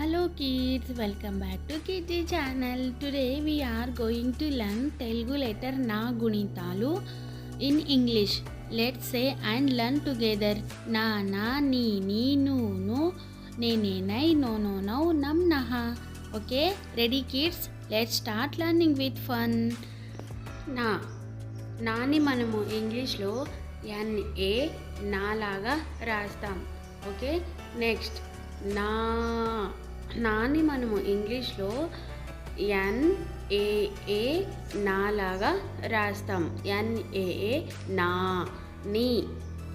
Hello kids, welcome back to Kitty channel. Today we are going to learn Telugu letter Na Gunitalu in English. Let's say and learn together. Na na ni ni nu nu ne ne nai no no no nam naha. Okay, ready kids? Let's start learning with fun. నా నాని మనము ఇంగ్లీష్లో NA నా లాగా రాస్తాం. Okay, next నా నాని మనము ఇంగ్లీష్లో NAA నా లాగా రాస్తాం. NAA నా.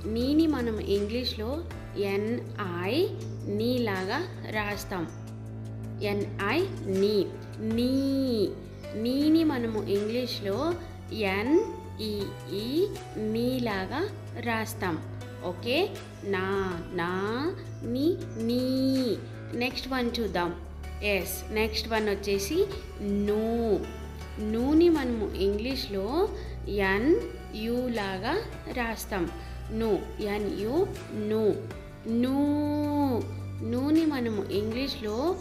నీని మనం ఇంగ్లీష్లో NI నీ లాగా రాస్తాం. NI నీ. నీని మనము ఇంగ్లీష్లో NEE నీ లాగా రాస్తాం. ఓకే, నా నీ. నెక్స్ట్ వన్ చూద్దాం. నెక్స్ట్ వన్ వచ్చేసి నూని మనము ఇంగ్లీష్లో NU లాగా రాస్తాం. NU నూని మనము ఇంగ్లీష్లో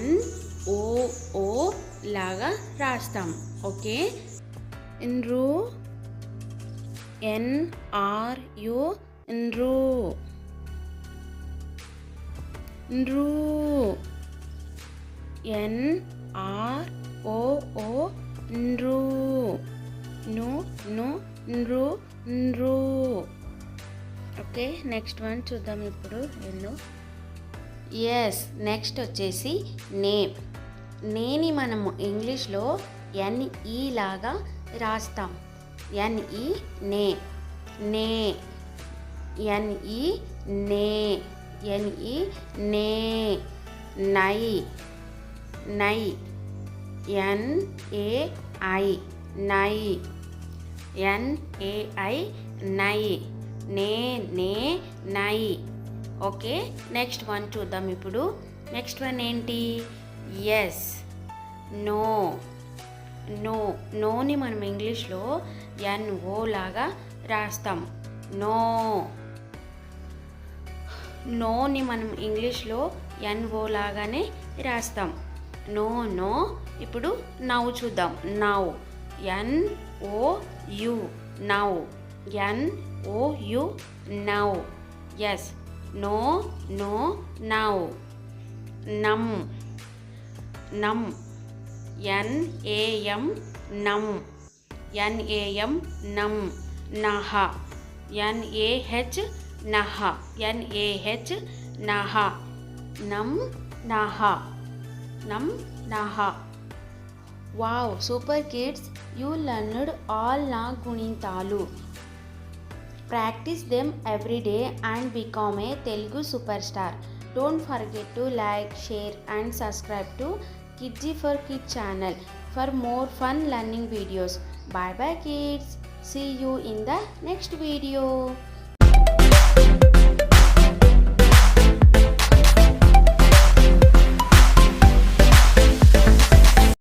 NOO లాగా రాస్తాం. Okay, NRU NRU NRU NROO NRU. Okay, next one చూద్దాం ఇప్పుడు. నెక్స్ట్ వచ్చేసి నేని మనము ఇంగ్లీష్లో NE లాగా రాస్తాం. NE నే. NE నే. నై. NAI నై. నై. నై. ఓకే, నెక్స్ట్ వన్ చూద్దాం ఇప్పుడు. నెక్స్ట్ వన్ ఏంటి? నోని మనం ఇంగ్లీష్లో NO లాగా రాస్తాం. నోని మనం ఇంగ్లీష్లో NO లాగానే రాస్తాం. నో. ఇప్పుడు నౌ చూద్దాం. Now NOU now. NOU now. No now. Num NAM నమ్. నమ్. నహ NAH నహ. నహ. నమ్ నహ. Wow, super kids, you learned all na gunitalu. Practice them every day and become a Telugu superstar. Don't forget to like, share and subscribe to Kidji for Kids channel for more fun learning videos. Bye bye kids. See you in the next video.